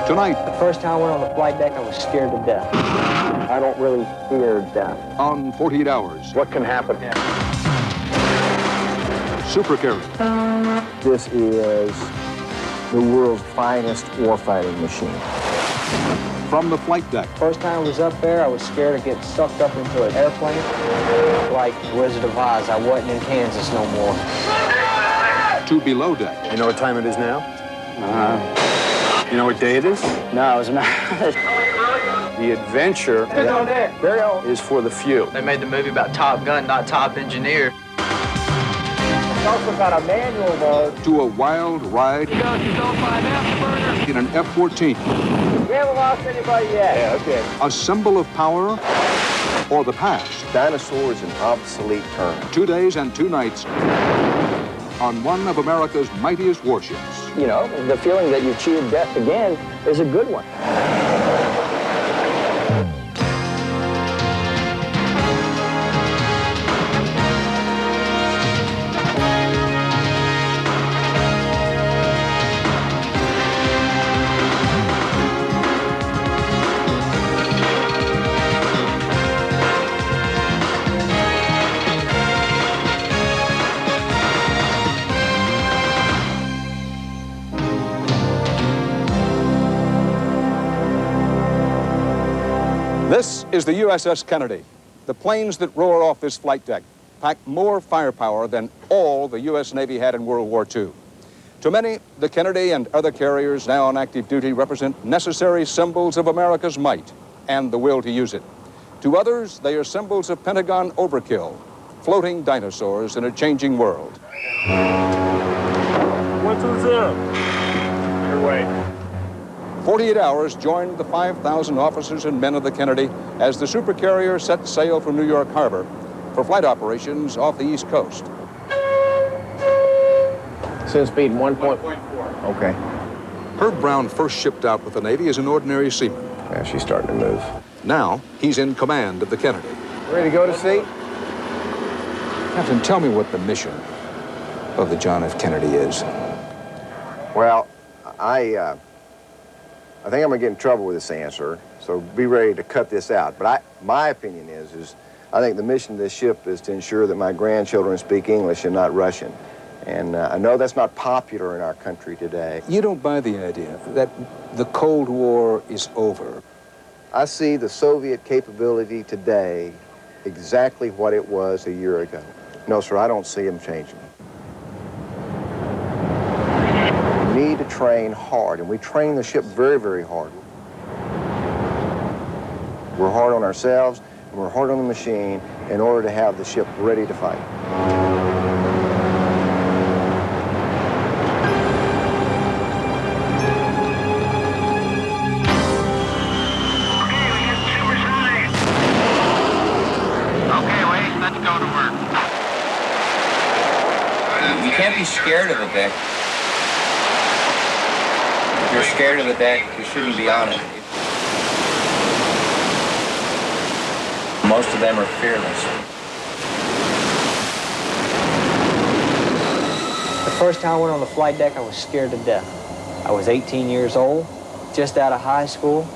Tonight, The first time I went on the flight deck, I was scared to death. I don't really fear death. on 48 Hours, What can happen? Super Carrier. This is the world's finest warfighting machine. From the flight deck, First time I was up there, I was scared of getting sucked up into an airplane. Like Wizard of Oz, I wasn't in Kansas no more. to below deck, You know what time it is now? You know what day it is? No, it was not. The adventure is for the few. They made the movie about Top Gun, not Top Engineer. It's also got a manual mode. to a wild ride in an F-14, We haven't lost anybody yet. Yeah, okay. a symbol of power or the past. Dinosaurs in obsolete term. 2 days and 2 nights on one of America's mightiest warships. You know, the feeling that you've achieved death again is a good one. This is the USS Kennedy. The planes that roar off this flight deck pack more firepower than all the U.S. Navy had in World War II. To many, the Kennedy and other carriers now on active duty represent necessary symbols of America's might and the will to use it. To others, they are symbols of Pentagon overkill, floating dinosaurs in a changing world. 120. Your way. 48 Hours joined the 5,000 officers and men of the Kennedy as the super carrier set sail from New York Harbor for flight operations off the East Coast. Send speed 1.4. Okay. Herb Brown first shipped out with the Navy as an ordinary seaman. Yeah, she's starting to move. Now, he's in command of the Kennedy. Ready to go to sea? Captain, tell me what the mission of the John F. Kennedy is. Well, I think I'm gonna get in trouble with this answer, so be ready to cut this out. But my opinion is I think the mission of this ship is to ensure that my grandchildren speak English and not Russian. And I know that's not popular in our country today. You don't buy the idea that the Cold War is over. I see the Soviet capability today exactly what it was a year ago. No, sir, I don't see them changing. We need to train hard, and we train the ship very, very hard. We're hard on ourselves, and we're hard on the machine in order to have the ship ready to fight. You can't be scared of a deck. If you're scared of a deck, you shouldn't be on it. Most of them are fearless. The first time I went on the flight deck, I was scared to death. I was 18 years old, just out of high school.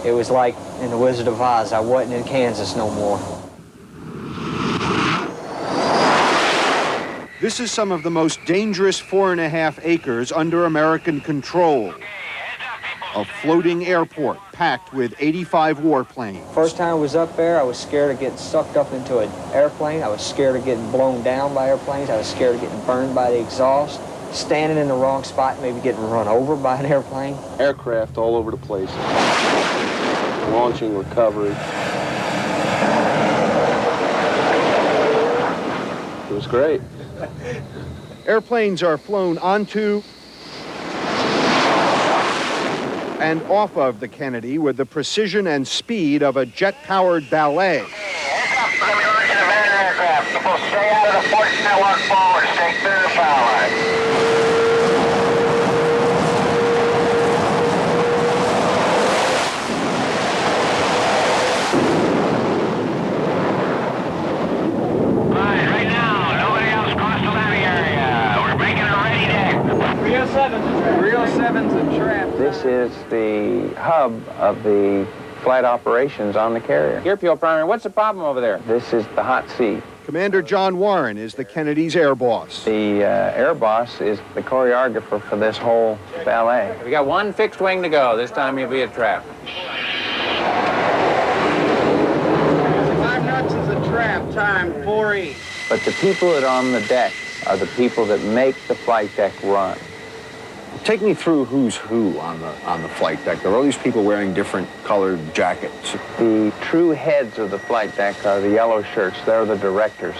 It was like in the Wizard of Oz, I wasn't in Kansas no more. This is some of the most dangerous 4.5 acres under American control. A floating airport packed with 85 warplanes. First time I was up there, I was scared of getting sucked up into an airplane. I was scared of getting blown down by airplanes. I was scared of getting burned by the exhaust. Standing in the wrong spot, maybe getting run over by an airplane. Aircraft all over the place. Launching, recovery. It was great. Airplanes are flown onto and off of the Kennedy with the precision and speed of a jet-powered ballet. Heads up, we're going to be launching a van aircraft. People stay out of the force network forward. Stay clear of the power line. Right now, nobody else crossed the landing area. We're making a ready deck. 307's a trap. This is the the hub of the flight operations on the carrier. Airfield primary, what's the problem over there? This is the hot seat. Commander John Warren is the Kennedy's air boss. The air boss is the choreographer for this whole ballet. We got one fixed wing to go. This time you'll be a trap. 5 knots is a trap, time 4E. But the people that are on the deck are the people that make the flight deck run. Take me through who's who on the flight deck. There are all these people wearing different colored jackets. The true heads of the flight deck are the yellow shirts. They're the directors.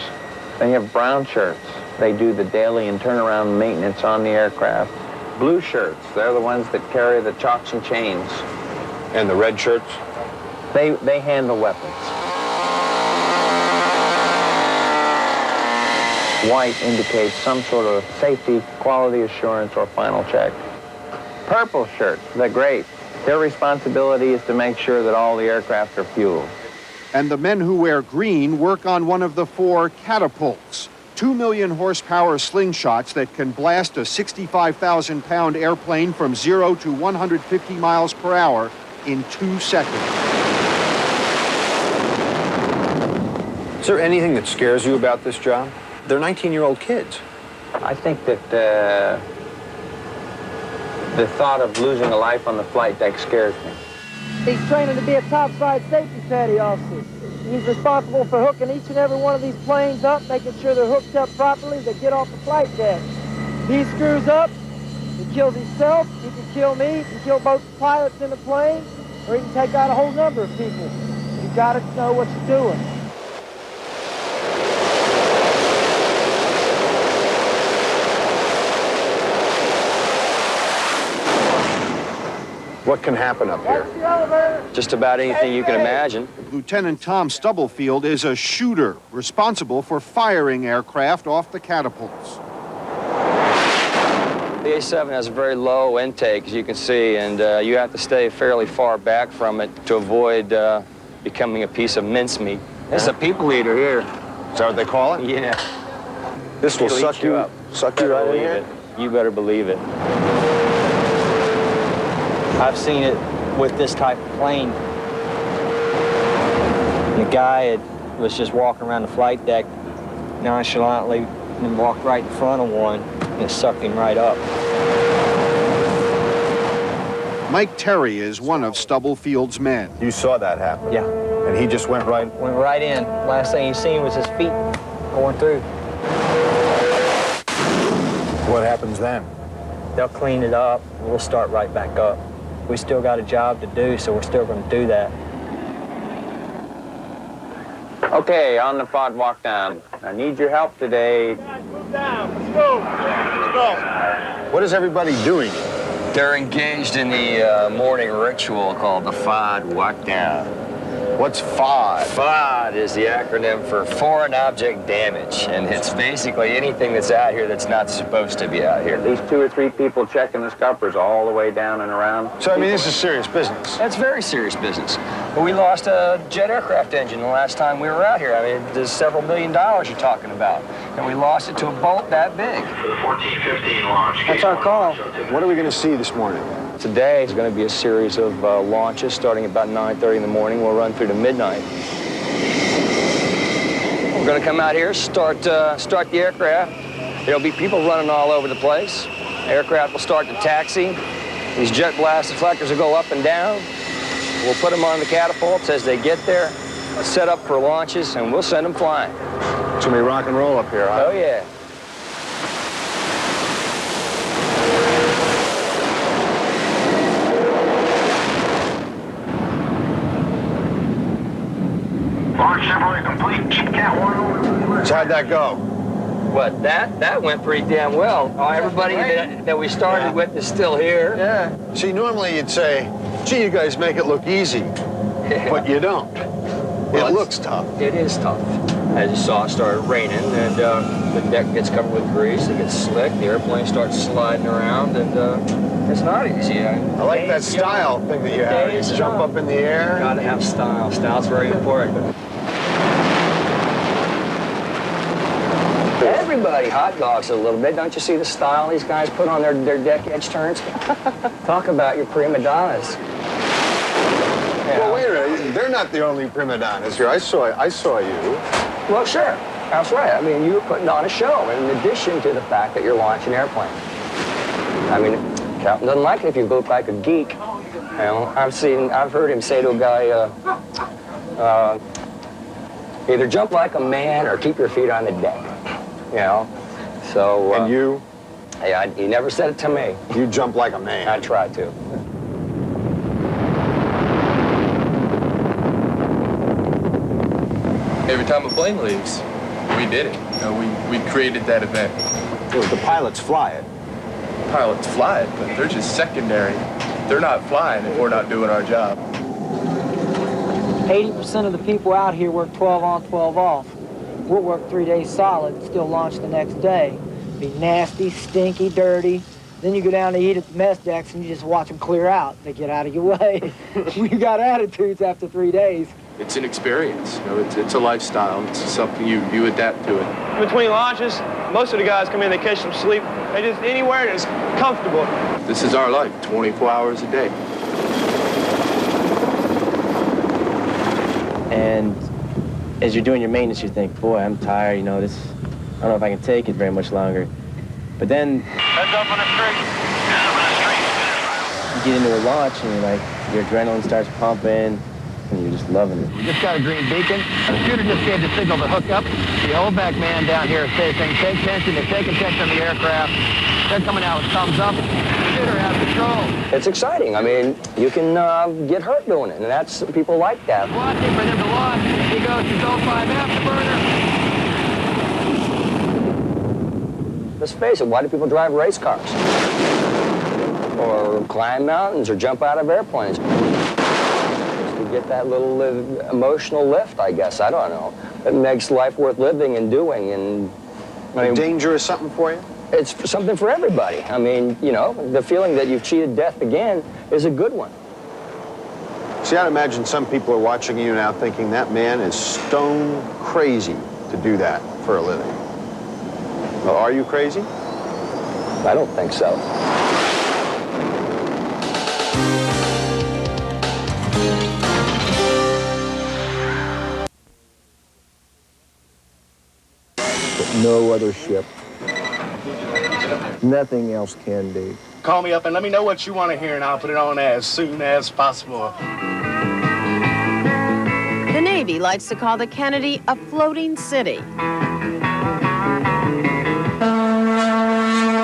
Then you have brown shirts. They do the daily and turnaround maintenance on the aircraft. Blue shirts, they're the ones that carry the chocks and chains. And the red shirts? They handle weapons. White indicates some sort of safety, quality assurance, or final check. Purple shirts, they're great. Their responsibility is to make sure that all the aircraft are fueled. And the men who wear green work on one of the 4 catapults, 2 million horsepower slingshots that can blast a 65,000-pound airplane from 0 to 150 miles per hour in 2 seconds. Is there anything that scares you about this job? They're 19-year-old kids. I think that the thought of losing a life on the flight deck scares me. He's training to be a topside safety petty officer. He's responsible for hooking each and every one of these planes up, making sure they're hooked up properly, they get off the flight deck. If he screws up, he kills himself, he can kill me, he can kill both the pilots in the plane, or he can take out a whole number of people. You've got to know what you're doing. What can happen up here? Just about anything you can imagine. Lieutenant Tom Stubblefield is a shooter responsible for firing aircraft off the catapults. The A-7 has a very low intake, as you can see, and you have to stay fairly far back from it to avoid becoming a piece of mincemeat. This is a people eater here. Is that what they call it? Yeah. This will suck you up. Suck you right in here? You better believe it. I've seen it with this type of plane. The guy was just walking around the flight deck nonchalantly and walked right in front of one and it sucked him right up. Mike Terry is one of Stubblefield's men. You saw that happen? Yeah. And he just went right? Went right in. Last thing he seen was his feet going through. What happens then? They'll clean it up and we'll start right back up. We still got a job to do, so we're still going to do that. Okay, on the pod walk down. I need your help today. Guys, move down. Let's go. Let's go. What is everybody doing? They're engaged in the morning ritual called the FOD walk down. What's FOD? FOD is the acronym for Foreign Object Damage, and it's basically anything that's out here that's not supposed to be out here. These 2 or 3 people checking the scuppers all the way down and around. So, I mean, this is serious business. That's very serious business. But we lost a jet aircraft engine the last time we were out here. I mean, there's several $1 million you're talking about. And we lost it to a bolt that big. For the 1415 launch. That's our call. What are we going to see this morning? Today is going to be a series of launches starting about 9:30 in the morning. We'll run through to midnight. We're going to come out here, start the aircraft. There'll be people running all over the place. Aircraft will start to taxi. These jet blast deflectors will go up and down. We'll put them on the catapults as they get there, set up for launches, and we'll send them flying. It's going to be rock and roll up here, huh? Oh, yeah. Launch separately complete. Keep Cat 1 over. So how'd that go? What, that went pretty damn well. Everybody that we started with is still here. Yeah. See, normally you'd say, gee, you guys make it look easy. But you don't. Well, it looks tough. It is tough. As you saw, it started raining, and the deck gets covered with grease. It gets slick. The airplane starts sliding around, and it's not easy. I like that style thing that you have. You jump up in the air. Gotta have style. Style's very important. Everybody hot dogs it a little bit. Don't you see the style these guys put on their deck edge turns? Talk about your prima donnas. Yeah. Well, wait a minute. They're not the only prima donnas here. I saw you. Well, sure. That's right. I mean, you're putting on a show in addition to the fact that you're launching airplanes. I mean, Captain doesn't like it if you look like a geek. You know, I've heard him say to a guy, either jump like a man or keep your feet on the deck. You know, so. And you? Yeah, he never said it to me. You jump like a man. I tried to. Every time a plane leaves, we did it. You know, we created that event. Well, the pilots fly it. Pilots fly it, but they're just secondary. They're not flying if we're not doing our job. 80% of the people out here work 12 on, 12 off. We'll work 3 days solid and still launch the next day. Be nasty, stinky, dirty. Then you go down to eat at the mess decks and you just watch them clear out. They get out of your way. We got attitudes after 3 days. It's an experience. You know, it's a lifestyle. It's something you adapt to it. Between launches, most of the guys come in, they catch some sleep. They just anywhere that's comfortable. This is our life, 24 hours a day. And as you're doing your maintenance, you think, boy, I'm tired, you know, I don't know if I can take it very much longer. But then Heads up on the street. you get into a launch and you're like, your adrenaline starts pumping and you're just loving it. We just got a green beacon. The shooter just gave the signal to hook up. The old-back man down here is saying, take tension, they're taking tension on the aircraft. They're coming out with thumbs up. The shooter has control. It's exciting. I mean, you can get hurt doing it, and that's people like that. Watching for them to launch. He goes to 05 afterburner. Let's face it, why do people drive race cars? Or climb mountains or jump out of airplanes? Just to get that little emotional lift, I guess. I don't know. It makes life worth living and doing. And I mean, danger is something for you? It's something for everybody. I mean, you know, the feeling that you've cheated death again is a good one. See, I'd imagine some people are watching you now thinking that man is stone crazy to do that for a living. Well, are you crazy? I don't think so. No other ship, nothing else can do. Call me up and let me know what you want to hear, and I'll put it on as soon as possible. The Navy likes to call the Kennedy a floating city.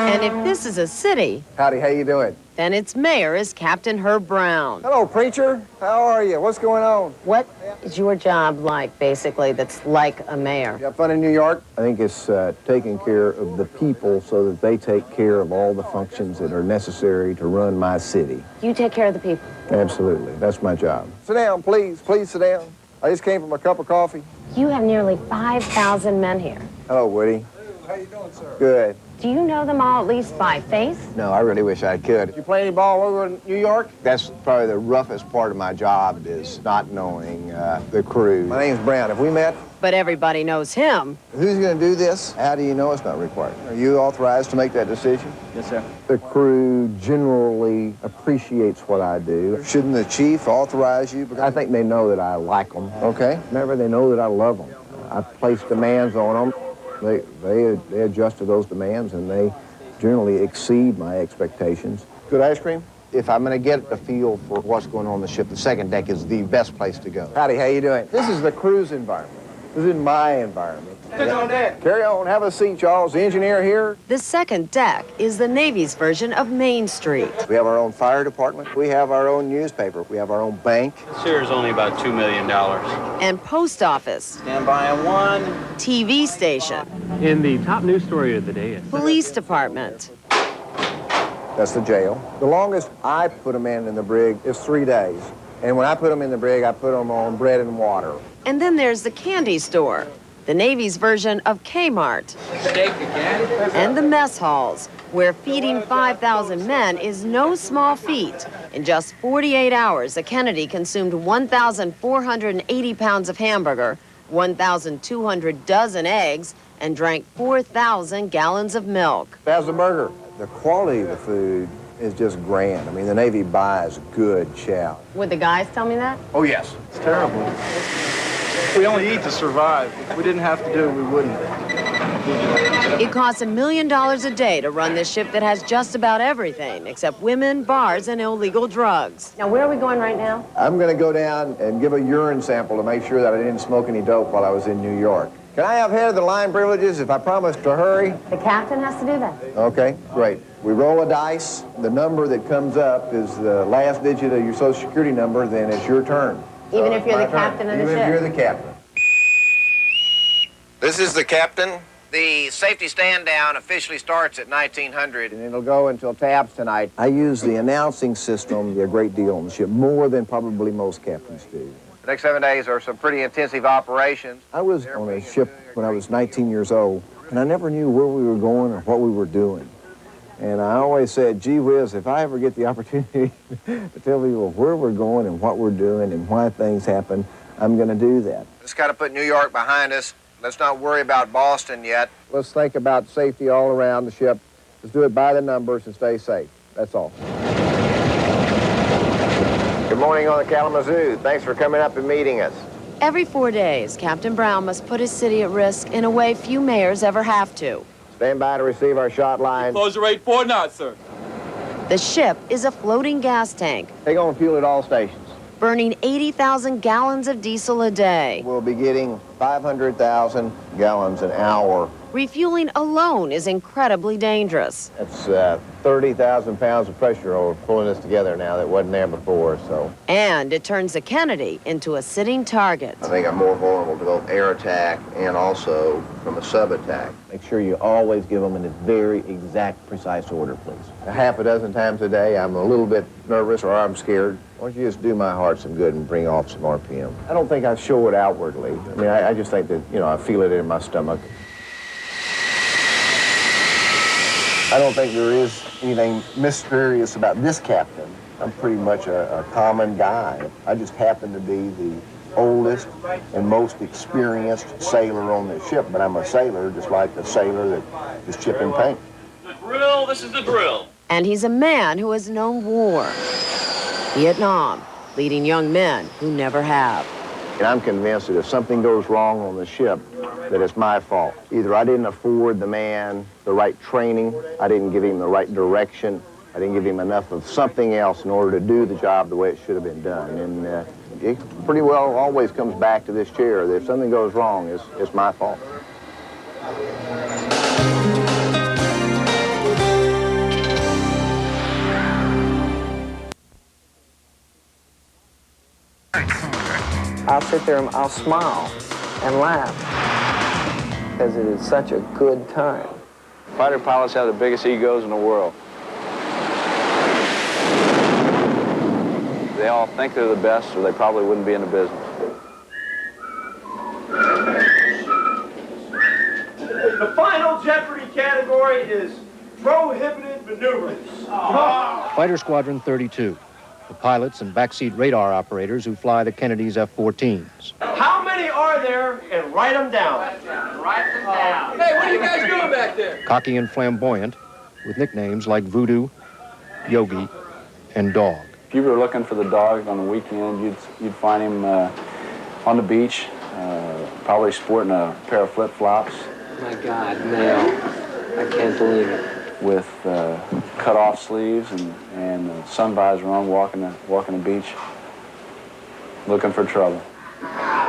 And if this is a city, Howdy, how you doing? then its mayor is Captain Herb Brown. Hello, preacher. How are you? What's going on? What is your job like, basically, that's like a mayor? You have fun in New York? I think it's taking care of the people so that they take care of all the functions that are necessary to run my city. You take care of the people. Absolutely. That's my job. Sit down, please. Please sit down. I just came from a cup of coffee. You have nearly 5,000 men here. Hello, Woody. How you doing, sir? Good. Do you know them all at least by face? No, I really wish I could. You play any ball over in New York? That's probably the roughest part of my job is not knowing the crew. My name's Brown. Have we met? But everybody knows him. Who's going to do this? How do you know it's not required? Are you authorized to make that decision? Yes, sir. The crew generally appreciates what I do. Shouldn't the chief authorize you? I think they know that I like them. Okay. Remember, they know that I love them. I place demands on them. They adjust to those demands, and they generally exceed my expectations. Good ice cream? If I'm going to get a feel for what's going on the ship, the second deck is the best place to go. Howdy, how you doing? This is the crew's environment. This is my environment. Sit on deck. Carry on, have a seat, y'all. Is the engineer here? The second deck is the Navy's version of Main Street. We have our own fire department. We have our own newspaper. We have our own bank. This here is only about $2 million. And post office. Stand by on one. TV station. And the top news story of the day is... Police department. That's the jail. The longest I put a man in the brig is 3 days. And when I put them in the brig, I put them on bread and water. And then there's the candy store, the Navy's version of Kmart. Steak again. And the mess halls, where feeding 5,000 men is no small feat. In just 48 hours, the Kennedy consumed 1,480 pounds of hamburger, 1,200 dozen eggs, and drank 4,000 gallons of milk. How's the burger? The quality of the food is just grand. I mean, the Navy buys good chow. Would the guys tell me that? Oh, yes. It's terrible. We only eat to survive. If we didn't have to do it, we wouldn't. It costs $1 million a day to run this ship that has just about everything except women, bars, and illegal drugs. Now, where are we going right now? I'm going to go down and give a urine sample to make sure that I didn't smoke any dope while I was in New York. Can I have head of the line privileges if I promise to hurry? The captain has to do that. Okay, great. We roll a dice. The number that comes up is the last digit of your Social Security number, then it's your turn. Even if you're the My turn. captain of the Even ship? if you're the captain. This is the captain. The safety stand down officially starts at 1900. And it'll go until taps tonight. I use the announcing system a great deal on the ship, more than probably most captains do. The next 7 days are some pretty intensive operations. I was on a ship when I was 19 years old, and I never knew where we were going or what we were doing. And I always said, gee whiz, if I ever get the opportunity to tell people where we're going and what we're doing and why things happen, I'm going to do that. Let's kind of put New York behind us. Let's not worry about Boston yet. Let's think about safety all around the ship. Let's do it by the numbers and stay safe. That's all. Good morning on the Kalamazoo. Thanks for coming up and meeting us. Every 4 days, Captain Brown must put his city at risk in a way few mayors ever have to. Stand by to receive our shot line. Close the rate 4 knots, sir. The ship is a floating gas tank, Take on fuel at all stations. burning 80,000 gallons of diesel a day. We'll be getting 500,000 gallons an hour. Refueling alone is incredibly dangerous. That's 30,000 pounds of pressure over pulling this together now that wasn't there before, so. And it turns the Kennedy into a sitting target. I think I'm more vulnerable to both air attack and also from a sub-attack. Make sure you always give them in a very exact, precise order, please. A half a dozen times a day, I'm a little bit nervous or I'm scared. Why don't you just do my heart some good and bring off some RPM? I don't think I show it outwardly. I mean, I just think that, you know, I feel it in my stomach. I don't think there is anything mysterious about this captain. I'm pretty much a common guy. I just happen to be the oldest and most experienced sailor on the ship, but I'm a sailor just like a sailor that is chipping paint. The drill, this is the drill. And he's a man who has known war. Vietnam, leading young men who never have. And I'm convinced that if something goes wrong on the ship, that it's my fault. Either I didn't afford the man the right training, I didn't give him the right direction, I didn't give him enough of something else in order to do the job the way it should have been done. And it pretty well always comes back to this chair, that if something goes wrong, it's my fault. I'll sit there and I'll smile and laugh because it is such a good time. Fighter pilots have the biggest egos in the world. They all think they're the best, or they probably wouldn't be in the business. The final Jeopardy category is prohibited maneuvers. Fighter Squadron 32, the pilots and backseat radar operators who fly the Kennedy's F-14s. How many are there? And write them down. Write them down. Hey, what are you guys doing back there? Cocky and flamboyant, with nicknames like Voodoo, Yogi, and Dog. If you were looking for the dog on the weekend, you'd find him on the beach, probably sporting a pair of flip-flops. My God, no. I can't believe it. With cut-off sleeves and a sun visor on, walking the beach, looking for trouble.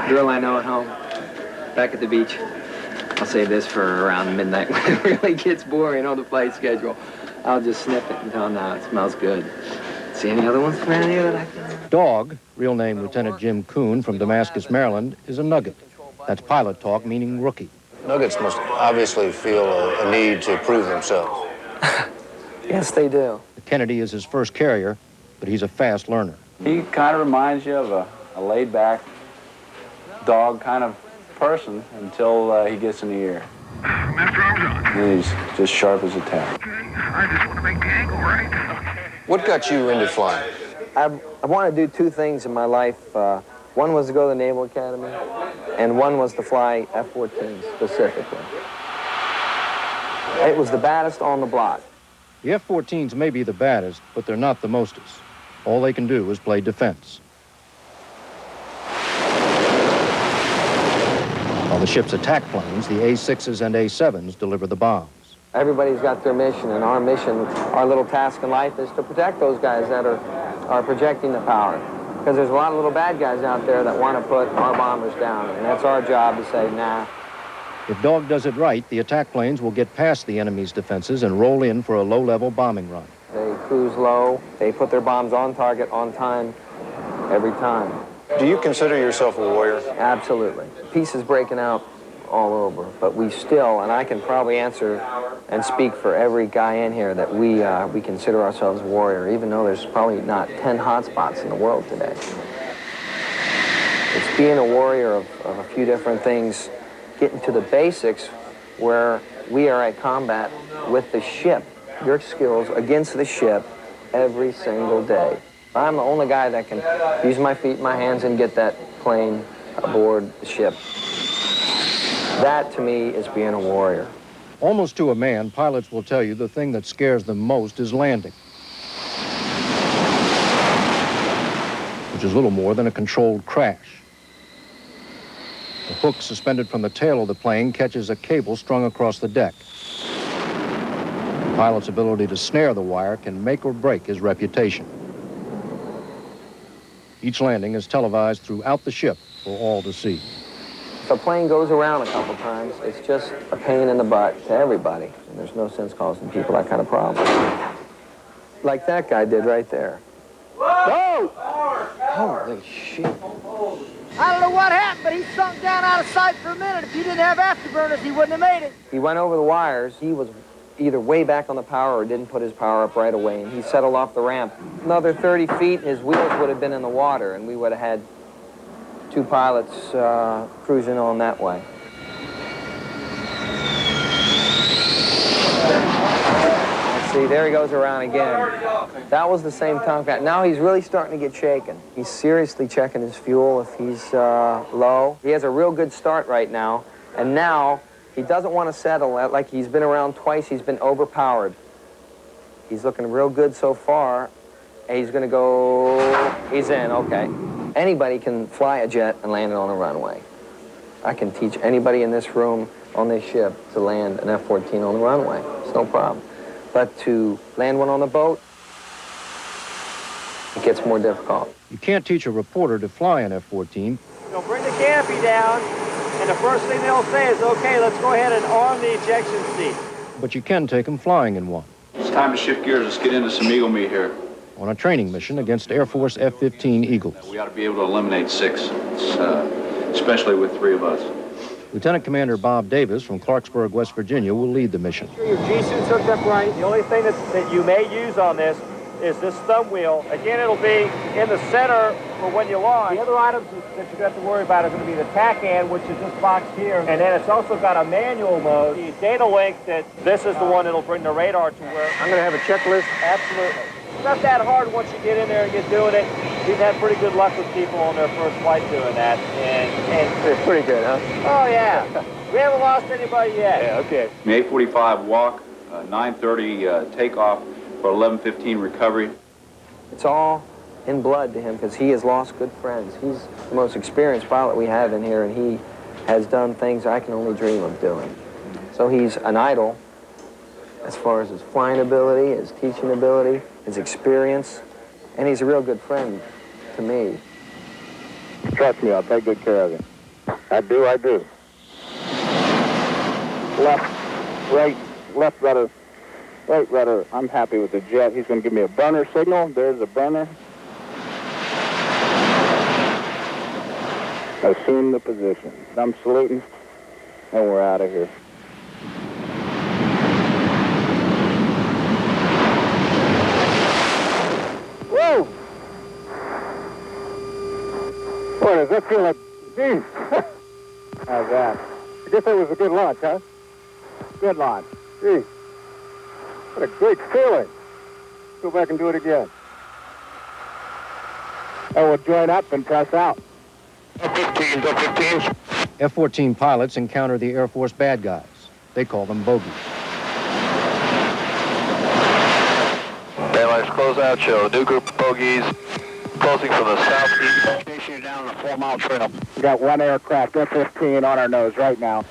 Drill I know at home, back at the beach. I'll save this for around midnight when it really gets boring on the flight schedule. I'll just sniff it until now. It smells good. See any other ones around here that I can? Dog, real name Lieutenant Jim Kuhn from Damascus, Maryland, is a nugget. That's pilot talk, meaning rookie. Nuggets must obviously feel a need to prove themselves. Yes, they do. The Kennedy is his first carrier, but he's a fast learner. He kind of reminds you of a laid-back dog kind of person until he gets in the air. Master Armstrong. And he's just sharp as a tack. I just want to make the angle right. What got you into flying? I want to do two things in my life. One was to go to the Naval Academy, and one was to fly F-14 specifically. It was the baddest on the block. The F-14s may be the baddest, but they're not the mostest. All they can do is play defense. While the ship's attack planes, the A-6s and A-7s deliver the bombs. Everybody's got their mission, and our mission, our little task in life is to protect those guys that are projecting the power. Because there's a lot of little bad guys out there that want to put our bombers down, and that's our job to say, nah. If Dog does it right, the attack planes will get past the enemy's defenses and roll in for a low-level bombing run. They cruise low, they put their bombs on target, on time, every time. Do you consider yourself a warrior? Absolutely. Peace is breaking out all over, but we still, and I can probably answer and speak for every guy in here, that we consider ourselves a warrior, even though there's probably not 10 hot spots in the world today. It's being a warrior of a few different things, getting to the basics where we are at combat with the ship, your skills against the ship every single day. I'm the only guy that can use my feet, my hands, and get that plane aboard the ship. That, to me, is being a warrior. Almost to a man, pilots will tell you the thing that scares them most is landing, which is little more than a controlled crash. The hook suspended from the tail of the plane catches a cable strung across the deck. The pilot's ability to snare the wire can make or break his reputation. Each landing is televised throughout the ship for all to see. If a plane goes around a couple times, it's just a pain in the butt to everybody. And there's no sense causing people that kind of problem. Like that guy did right there. Whoa! Holy shit. I don't know what happened, but he sunk down out of sight for a minute. If you didn't have afterburners, he wouldn't have made it. He went over the wires. He was either way back on the power or didn't put his power up right away, and he settled off the ramp. Another 30 feet, and his wheels would have been in the water, and we would have had two pilots cruising on that way. See, there he goes around again. That was the same tomcat. Now he's really starting to get shaken. He's seriously checking his fuel if he's low. He has a real good start right now, and now he doesn't want to settle. Like he's been around twice, he's been overpowered. He's looking real good so far. And he's going to go, he's in, okay. Anybody can fly a jet and land it on a runway. I can teach anybody in this room on this ship to land an F-14 on the runway. It's no problem. But to land one on the boat, it gets more difficult. You can't teach a reporter to fly an F-14. They'll bring the canopy down, and the first thing they'll say is, okay, let's go ahead and arm the ejection seat. But you can take them flying in one. It's time to shift gears. Let's get into some Eagle meat here. On a training mission against Air Force F-15 Eagles. We ought to be able to eliminate 6, especially with 3 of us. Lieutenant Commander Bob Davis from Clarksburg, West Virginia, will lead the mission. Your G-suit's hooked up right. The only thing that you may use on this is this thumb wheel. Again, it'll be in the center for when you launch. The other items that you have to worry about are going to be the TACAN, which is this box here. And then it's also got a manual mode. The data link, that this is the one that'll bring the radar to where... I'm going to have a checklist. Absolutely. It's not that hard once you get in there and get doing it. We've had pretty good luck with people on their first flight doing that. And it's pretty good, huh? Oh, yeah. We haven't lost anybody yet. Yeah, okay. 8:45 walk, 9:30 takeoff for 11:15 recovery. It's all in blood to him because he has lost good friends. He's the most experienced pilot we have in here, and he has done things I can only dream of doing. So he's an idol as far as his flying ability, his teaching ability, his experience, and he's a real good friend to me. Trust me, I'll take good care of him. I do. Left rudder, right rudder. I'm happy with the jet. He's going to give me a burner signal. There's a burner. Assume the position. I'm saluting, and we're out of here. Whoa! Boy, does that feel like... Geez. How's that? I guess that was a good launch, huh? Good launch. Gee. What a great feeling. Go back and do it again. And we'll join up and press out. F-15s, F-15s. F-14 pilots encounter the Air Force bad guys. They call them bogies. closeout show. New group of bogeys closing from the southeast. Chasing you down the 4-mile trail. We got one aircraft, F-15, on our nose right now.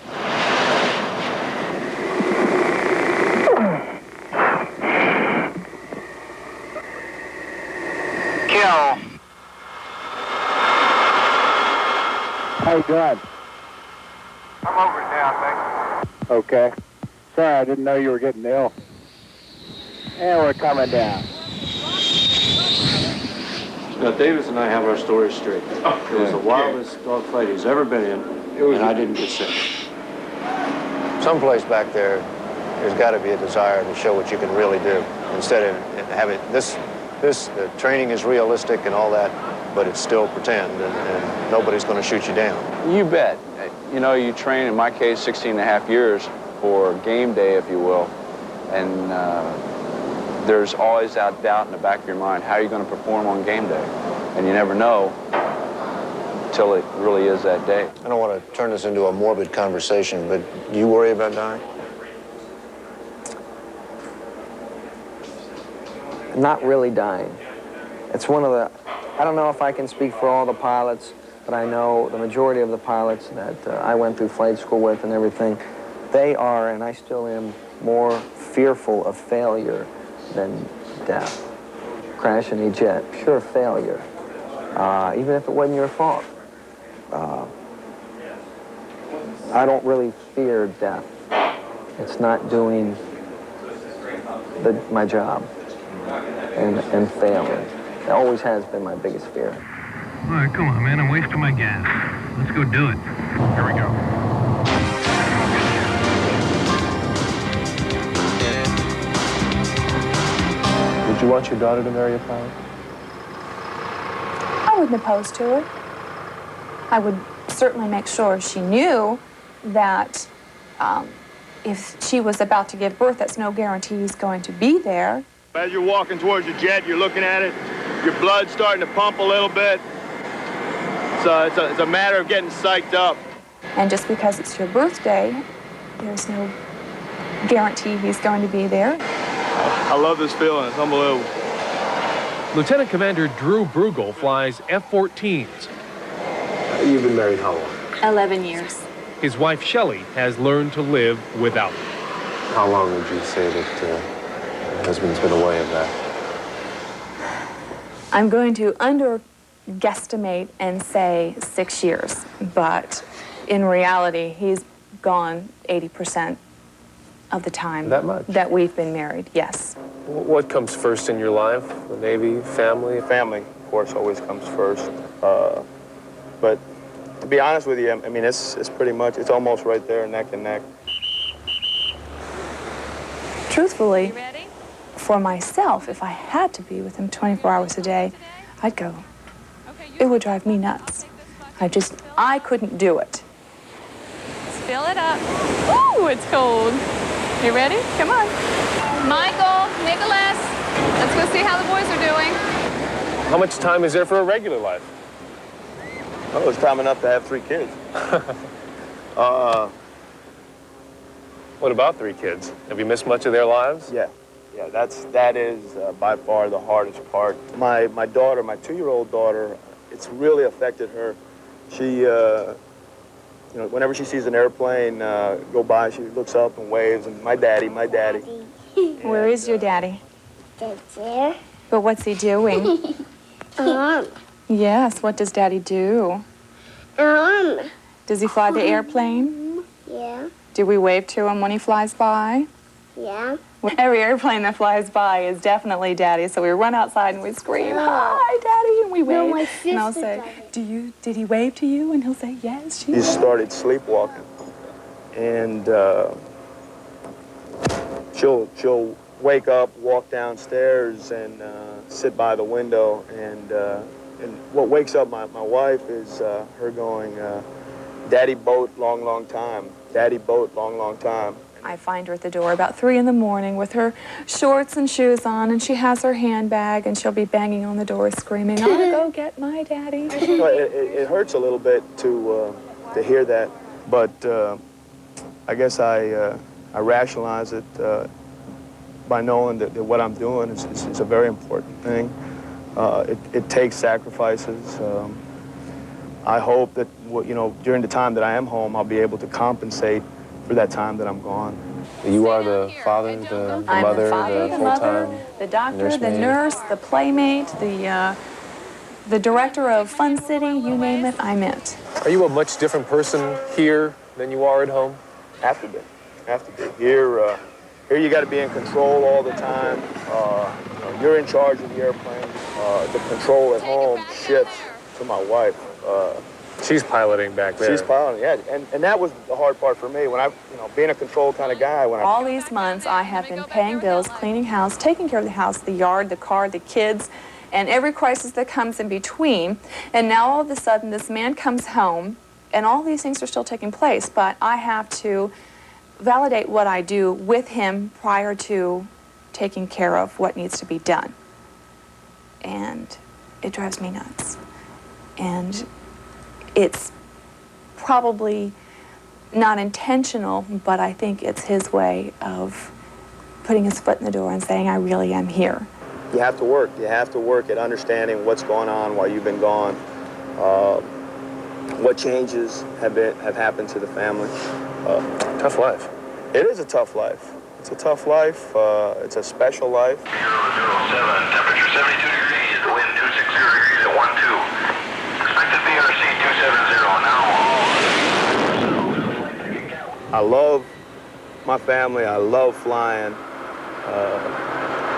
Kill. How you doing? I'm over it now, thanks. Okay. Sorry, I didn't know you were getting ill. And we're coming down. Now, Davis and I have our story straight. It was the wildest dogfight he's ever been in, and I didn't get sick. Someplace back there, there's got to be a desire to show what you can really do. Instead of having the training is realistic and all that, but it's still pretend, and nobody's going to shoot you down. You bet. You know, you train, in my case, 16 and a half years for game day, if you will, and there's always that doubt in the back of your mind, how are you going to perform on game day? And you never know until it really is that day. I don't want to turn this into a morbid conversation, but do you worry about dying? Not really dying. It's one of the, I don't know if I can speak for all the pilots, but I know the majority of the pilots that I went through flight school with and everything, they are, and I still am, more fearful of failure than death. Crashing a jet, pure failure. Even if it wasn't your fault. I don't really fear death. It's not doing my job and failing. It always has been my biggest fear. All right, come on, man. I'm wasting my gas. Let's go do it. Here we go. Would you want your daughter to marry a pilot? I wouldn't oppose to it. I would certainly make sure she knew that if she was about to give birth, that's no guarantee he's going to be there. As you're walking towards your jet, you're looking at it, your blood's starting to pump a little bit. So it's a matter of getting psyched up. And just because it's your birthday, there's no guarantee he's going to be there. I love this feeling. It's unbelievable. Lieutenant Commander Drew Brugel flies F-14s. You've been married how long? 11 years. His wife, Shelley, has learned to live without him. How long would you say that your husband's been away of that? I'm going to guesstimate and say 6 years, but in reality, he's gone 80% of the time That much? that we've been married, yes. What comes first in your life? The Navy, family? Family, of course, always comes first. But to be honest with you, I mean, it's pretty much, it's almost right there, neck and neck. Truthfully, for myself, if I had to be with him 24 hours a day, I'd go. It would drive me nuts. I couldn't do it. Let's fill it up. Ooh, it's cold. You ready? Come on. Michael, Nicholas, let's go see how the boys are doing. How much time is there for a regular life? Oh, it's time enough to have 3 kids. What about 3 kids? Have you missed much of their lives? Yeah, that is by far the hardest part. My daughter, my 2-year-old daughter, it's really affected her. She, you know, whenever she sees an airplane go by, she looks up and waves, and my daddy. Where is your daddy? There. But what's he doing? Yes, what does Daddy do? Does he fly the airplane? Yeah. Do we wave to him when he flies by? Yeah. Every airplane that flies by is definitely Daddy, so we run outside and we scream, "Hi, Daddy," and we wave. No, my and I'll sister say, did he wave to you? And he'll say, yes, she He did. started sleepwalking, and she'll wake up, walk downstairs, and sit by the window, and what wakes up my wife is her going, "Daddy boat, long, long time. Daddy boat, long, long time." I find her at the door about 3 in the morning with her shorts and shoes on, and she has her handbag, and she'll be banging on the door screaming, "I'll go get my daddy." It hurts a little bit to hear that, but I guess I rationalize it. by knowing that what I'm doing is a very important thing. It takes sacrifices. I hope that, you know, during the time that I am home, I'll be able to compensate for that time that I'm gone. You are the father, the mother, the full-time the doctor, the nursemaid. nurse, the playmate, the director of Fun City, you name it, I'm it. Are you a much different person here than you are at home? Have to be. Here you got to be in control all the time. You know, you're in charge of the airplane. The control at home shifts to my wife. She's piloting back there. She's piloting, yeah. And that was the hard part for me when being a control kind of guy. All these months I have been paying bills, cleaning house, taking care of the house, the yard, the car, the kids, and every crisis that comes in between. And now all of a sudden this man comes home and all these things are still taking place, but I have to validate what I do with him prior to taking care of what needs to be done. And it drives me nuts. And it's probably not intentional, but I think it's his way of putting his foot in the door and saying, I really am here. You have to work. You have to work at understanding what's going on while you've been gone. What changes have happened to the family. Tough life. It is a tough life. It's a tough life. It's a special life. 007, temperature 72 degrees, the wind 260 degrees at 12. Expected PRC 270 now. I love my family. I love flying.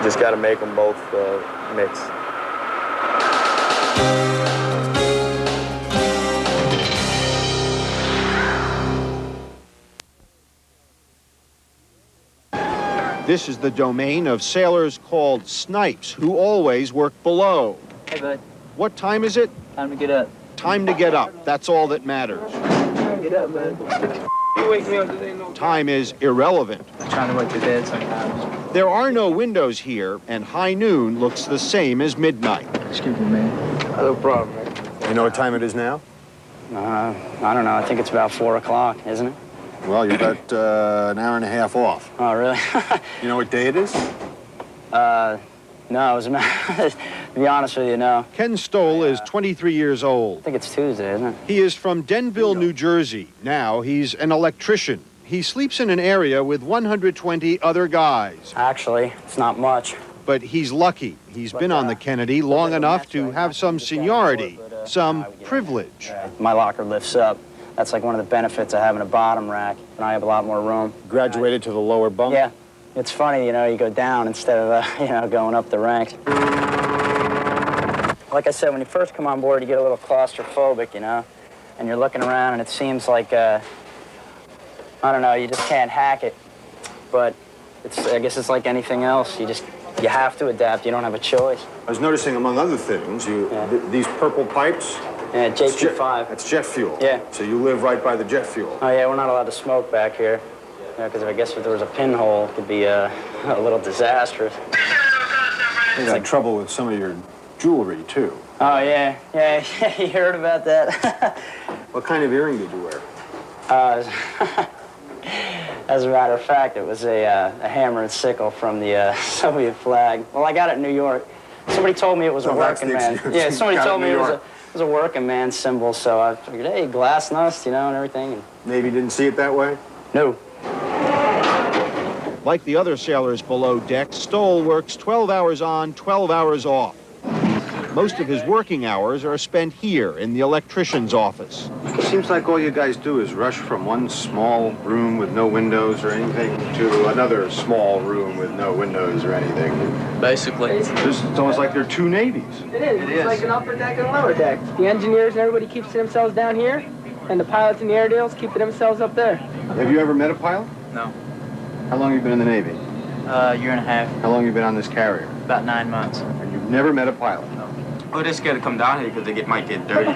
Just got to make them both mix. This is the domain of sailors called snipes, who always work below. Hey, bud. What time is it? Time to get up. Time to get up. That's all that matters. Get up, bud. You wake me up today, no. Time is irrelevant. I'm trying to wake your dad sometimes. There are no windows here, and high noon looks the same as midnight. Excuse me, man. No problem, man. You know what time it is now? I don't know. I think it's about 4 o'clock, isn't it? Well, you're about an hour and a half off. Oh, really? You know what day it is? No, it was to be honest with you, no. Ken Stoll is 23 years old. I think it's Tuesday, isn't it? He is from Denville, New Jersey. Now he's an electrician. He sleeps in an area with 120 other guys. Actually, it's not much. But he's lucky. He's been on the Kennedy long enough to have some seniority, some privilege. My locker lifts up. That's like one of the benefits of having a bottom rack, and I have a lot more room. Graduated to the lower bunk? Yeah. It's funny, you know, you go down instead of, going up the ranks. Like I said, when you first come on board, you get a little claustrophobic, and you're looking around, and it seems like, I don't know, you just can't hack it. But I guess it's like anything else. You have to adapt. You don't have a choice. I was noticing, among other things, these purple pipes. Yeah, JP5. That's jet fuel. Yeah. So you live right by the jet fuel. Oh, yeah, we're not allowed to smoke back here. Because I guess if there was a pinhole, it could be a little disastrous. You got trouble with some of your jewelry, too. Oh, yeah. Yeah, you heard about that. What kind of earring did you wear? As a matter of fact, it was a hammer and sickle from the Soviet flag. Well, I got it in New York. Somebody told me it was a working man. Yeah, somebody told me it was a working man symbol, so I figured, hey, glasnost, and everything. And Navy didn't see it that way? No. Like the other sailors below deck, Stoll works 12 hours on, 12 hours off. Most of his working hours are spent here in the electrician's office. It seems like all you guys do is rush from one small room with no windows or anything to another small room with no windows or anything. Basically. It's almost like they're two navies. It is. It's like an upper deck and a lower deck. The engineers and everybody keeps themselves down here, and the pilots and the airdeals keep themselves up there. Have you ever met a pilot? No. How long have you been in the Navy? Year and a half. How long have you been on this carrier? About 9 months. And you've never met a pilot? No. Oh, they're scared to come down here because they might get dirty.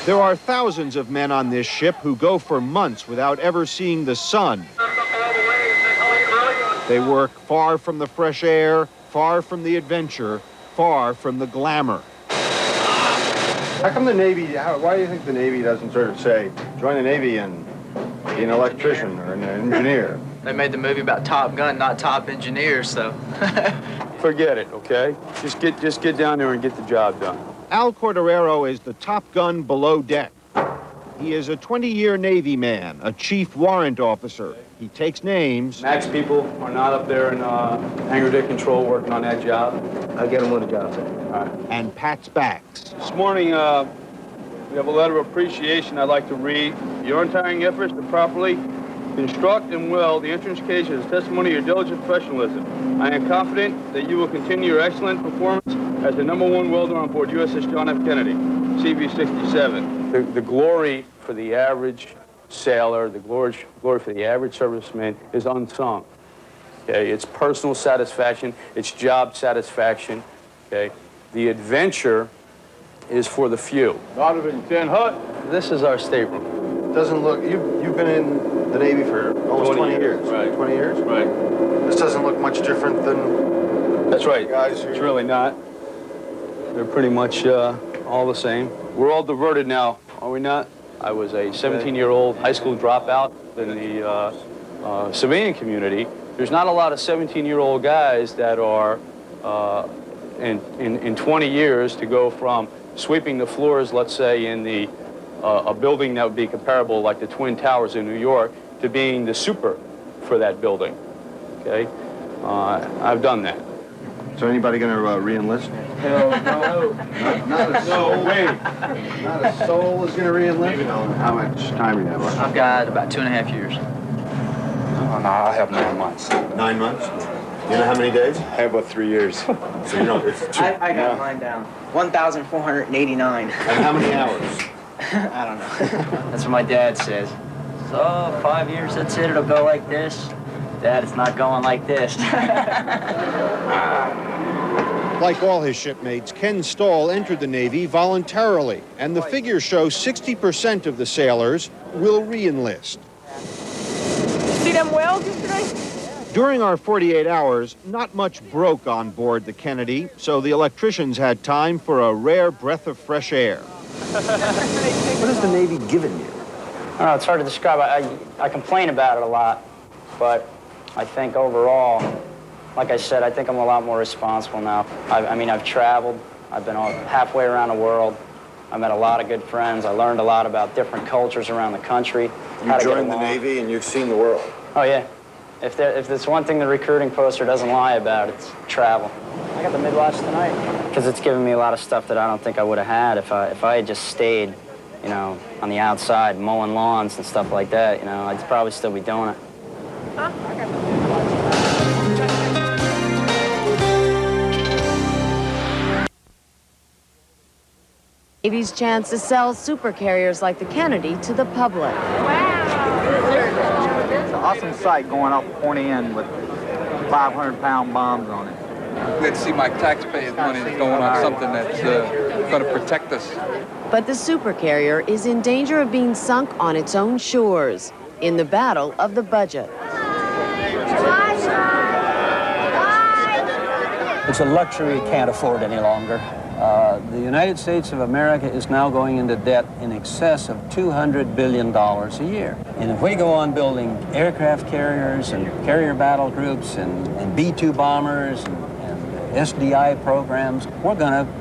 There are thousands of men on this ship who go for months without ever seeing the sun. They work far from the fresh air, far from the adventure, far from the glamour. How come the Navy, why do you think the Navy doesn't sort of say, join the Navy and be an electrician or an engineer? They made the movie about Top Gun, not top engineers, so. Forget it, okay? Just get down there and get the job done. Al Cordero is the top gun below deck. He is a 20-year Navy man, a chief warrant officer. He takes names. Max people are not up there in hangar deck control working on that job. I'll get him on the job, sir. All right. And pats backs. This morning, we have a letter of appreciation I'd like to read. Your untiring efforts to properly construct and weld the entrance cage is a testimony of your diligent professionalism. I am confident that you will continue your excellent performance as the #1 welder on board USS John F. Kennedy, CV-67. The glory for the average sailor, the glory for the average serviceman is unsung. Okay, it's personal satisfaction, it's job satisfaction. Okay, the adventure is for the few. Donovan, Ken Hutt. This is our stateroom. Doesn't look, you've been in the Navy for almost 20 years. Right. 20 years? Right. This doesn't look much different than... That's right. Guys, it's really not. They're pretty much all the same. We're all diverted now, are we not? I was a 17-year-old high school dropout in the civilian community. There's not a lot of 17-year-old guys that are in 20 years to go from sweeping the floors, let's say, in a building that would be comparable like the Twin Towers in New York, to being the super for that building, okay? I've done that. So anybody going to re-enlist? Hell no. Not a soul. No way. Not a soul is going to re-enlist? How much time do you have? I've got about 2.5 years. Oh, no, I have 9 months. 9 months? You know how many days? I have about 3 years. So you know, it's two. I got mine down. 1,489. And how many hours? I don't know. That's what my dad says. So, 5 years, that's it, it'll go like this. Dad, it's not going like this. Like all his shipmates, Ken Stahl entered the Navy voluntarily, and the figures show 60% of the sailors will re-enlist. See them welds yesterday? During our 48 hours, not much broke on board the Kennedy, so the electricians had time for a rare breath of fresh air. What has the Navy given you? I don't know, it's hard to describe. I complain about it a lot, but I think overall, like I said, I think I'm a lot more responsible now. I mean, I've traveled. I've been halfway around the world. I met a lot of good friends. I learned a lot about different cultures around the country. You joined the Navy and you've seen the world. Oh, yeah. If there's one thing the recruiting poster doesn't lie about, it's travel. I got the Midwest tonight because it's given me a lot of stuff that I don't think I would have had if I had just stayed, you know, on the outside mowing lawns and stuff like that. You know, I'd probably still be doing it. Navy's chance to sell super carriers like the Kennedy to the public. It's an awesome sight going off the pointy end with 500-pound bombs on it. Glad to see my taxpayers' money is going on something that's going to protect us. But the super carrier is in danger of being sunk on its own shores in the battle of the budget. It's a luxury you can't afford any longer. The United States of America is now going into debt in excess of $200 billion a year. And if we go on building aircraft carriers and carrier battle groups and B-2 bombers and SDI programs, we're going to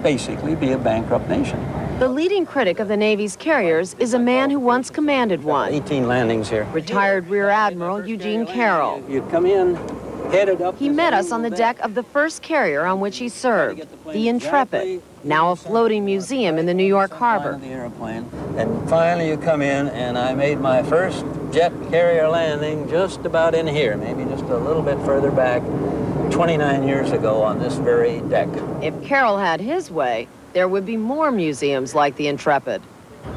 basically be a bankrupt nation. The leading critic of the Navy's carriers is a man who once commanded one. 18 landings here. Retired Rear Admiral Eugene Carroll. You'd come in, headed up. He met us on the deck of the first carrier on which he served, the Intrepid, now a floating museum in the New York harbor. The airplane. And finally you come in, and I made my first jet carrier landing just about in here, maybe just a little bit further back, 29 years ago on this very deck. If Carroll had his way, there would be more museums like the Intrepid.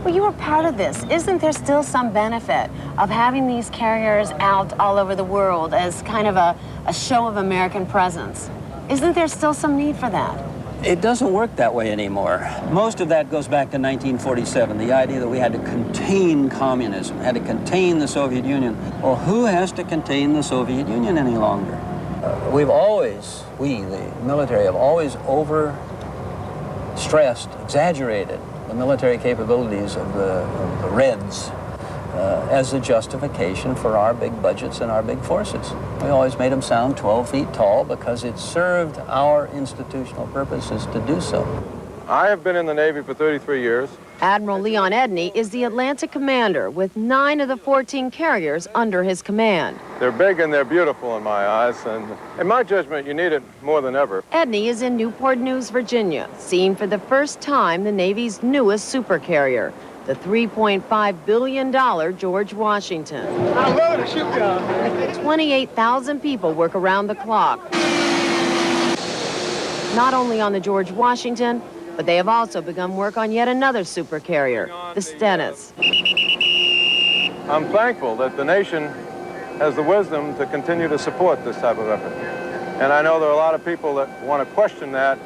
Well, you were part of this. Isn't there still some benefit of having these carriers out all over the world as kind of a show of American presence? Isn't there still some need for that? It doesn't work that way anymore. Most of that goes back to 1947, the idea that we had to contain communism, had to contain the Soviet Union. Well, who has to contain the Soviet Union any longer? We, the military, have always stressed, exaggerated the military capabilities of the Reds as a justification for our big budgets and our big forces. We always made them sound 12 feet tall because it served our institutional purposes to do so. I have been in the Navy for 33 years. Admiral Leon Edney is the Atlantic commander with 9 of the 14 carriers under his command. They're big and they're beautiful in my eyes, and in my judgment, you need it more than ever. Edney is in Newport News, Virginia, seeing for the first time the Navy's newest super carrier, the $3.5 billion George Washington. I love the ship down. 28,000 people work around the clock. Not only on the George Washington, but they have also begun work on yet another super carrier, the Stennis. I'm thankful that the nation has the wisdom to continue to support this type of effort. And I know there are a lot of people that want to question that,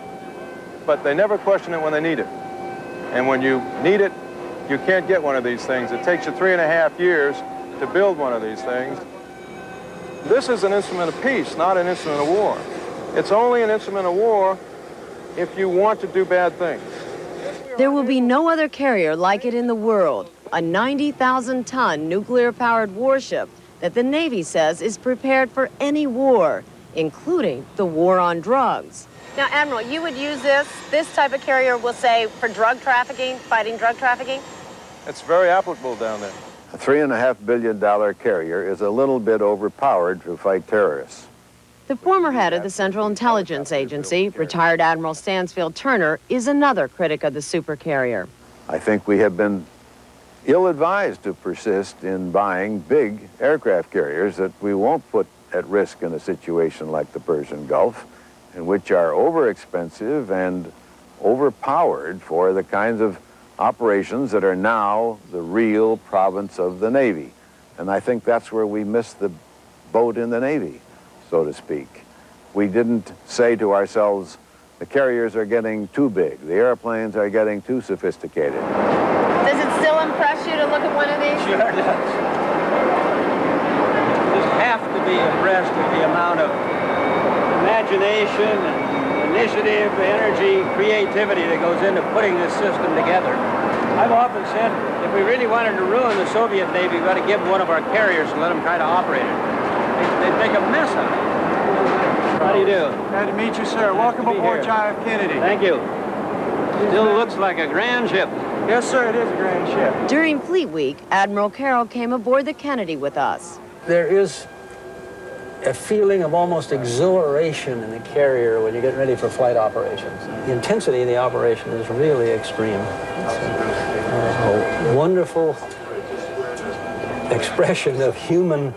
but they never question it when they need it. And when you need it, you can't get one of these things. It takes you 3.5 years to build one of these things. This is an instrument of peace, not an instrument of war. It's only an instrument of war if you want to do bad things. There will be no other carrier like it in the world, a 90,000-ton nuclear-powered warship that the Navy says is prepared for any war, including the war on drugs. Now, Admiral, you would use this type of carrier, we'll say, for drug trafficking, fighting drug trafficking? It's very applicable down there. A $3.5 billion carrier is a little bit overpowered to fight terrorists. The former head of the Central Intelligence Agency, retired Admiral Stansfield Turner, is another critic of the super carrier. I think we have been ill-advised to persist in buying big aircraft carriers that we won't put at risk in a situation like the Persian Gulf, and which are overexpensive and overpowered for the kinds of operations that are now the real province of the Navy. And I think that's where we missed the boat in the Navy, so to speak. We didn't say to ourselves, the carriers are getting too big, the airplanes are getting too sophisticated. Does it still impress you to look at one of these? Sure does. Just have to be impressed with the amount of imagination and initiative, energy, creativity that goes into putting this system together. I've often said, if we really wanted to ruin the Soviet Navy, we've got to give them one of our carriers and let them try to operate it. They'd make a mess of it. How do you do? Glad to meet you, sir. Welcome aboard John F. Kennedy. Thank you. Still looks like a grand ship. Yes, sir, it is a grand ship. During Fleet Week, Admiral Carroll came aboard the Kennedy with us. There is a feeling of almost exhilaration in the carrier when you get ready for flight operations. The intensity of the operation is really extreme. It's a wonderful expression of human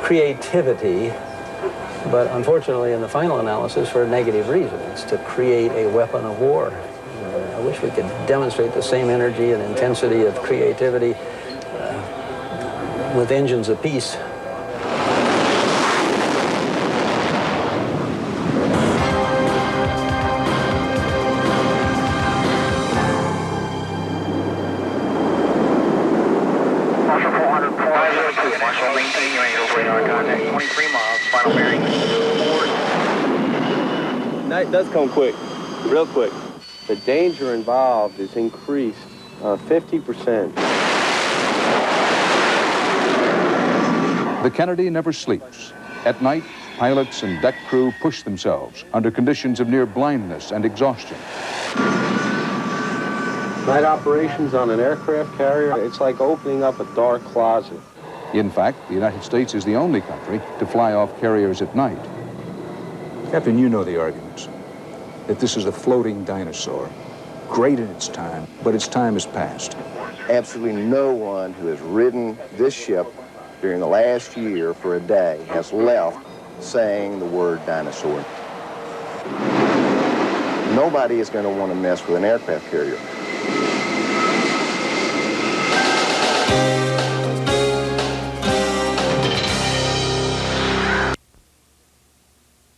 creativity, but unfortunately in the final analysis for a negative reason. It's to create a weapon of war. I wish we could demonstrate the same energy and intensity of creativity with engines of peace. Night does come quick, real quick. The danger involved is increased 50%. The Kennedy never sleeps. At night, pilots and deck crew push themselves under conditions of near blindness and exhaustion. Night operations on an aircraft carrier, it's like opening up a dark closet. In fact, the United States is the only country to fly off carriers at night. Captain, you know the arguments. That this is a floating dinosaur. Great in its time, but its time is past. Absolutely no one who has ridden this ship during the last year for a day has left saying the word dinosaur. Nobody is going to want to mess with an aircraft carrier.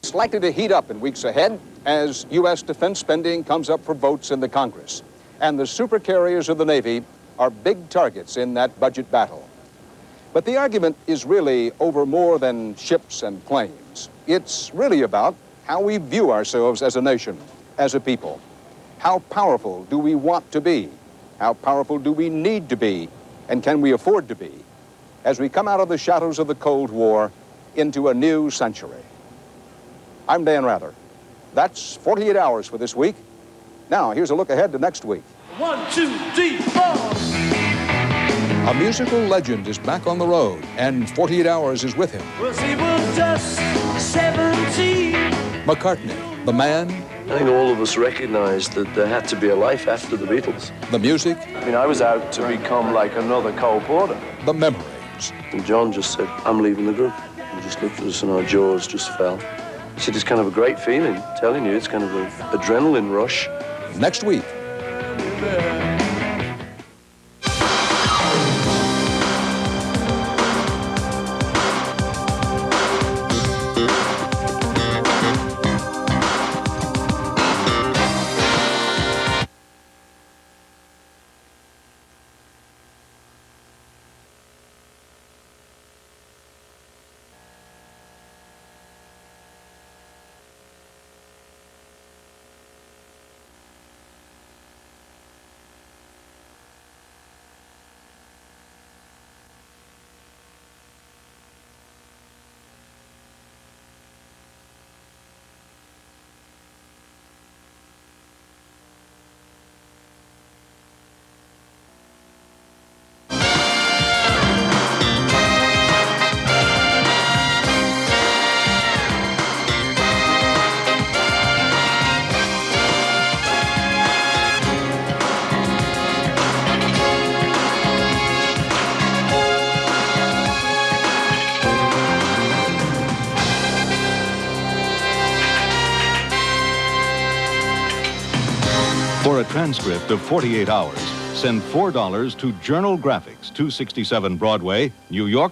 It's likely to heat up in weeks ahead as U.S. defense spending comes up for votes in the Congress. And the super carriers of the Navy are big targets in that budget battle. But the argument is really over more than ships and planes. It's really about how we view ourselves as a nation, as a people? How powerful do we want to be? How powerful do we need to be? And can we afford to be as we come out of the shadows of the Cold War into a new century? I'm Dan Rather. That's 48 hours for this week. Now, here's a look ahead to next week. 1, 2, 3, 4. A musical legend is back on the road, and 48 Hours is with him. Well, he was just 17. McCartney, the man. I think all of us recognized that there had to be a life after the Beatles. The music. I mean, I was out to become like another Cole Porter. The memories. And John just said, I'm leaving the group. He just looked at us and our jaws just fell. He said, it's kind of a great feeling, telling you, it's kind of an adrenaline rush. Next week. For a transcript of 48 Hours, send $4 to Journal Graphics, 267 Broadway, New York.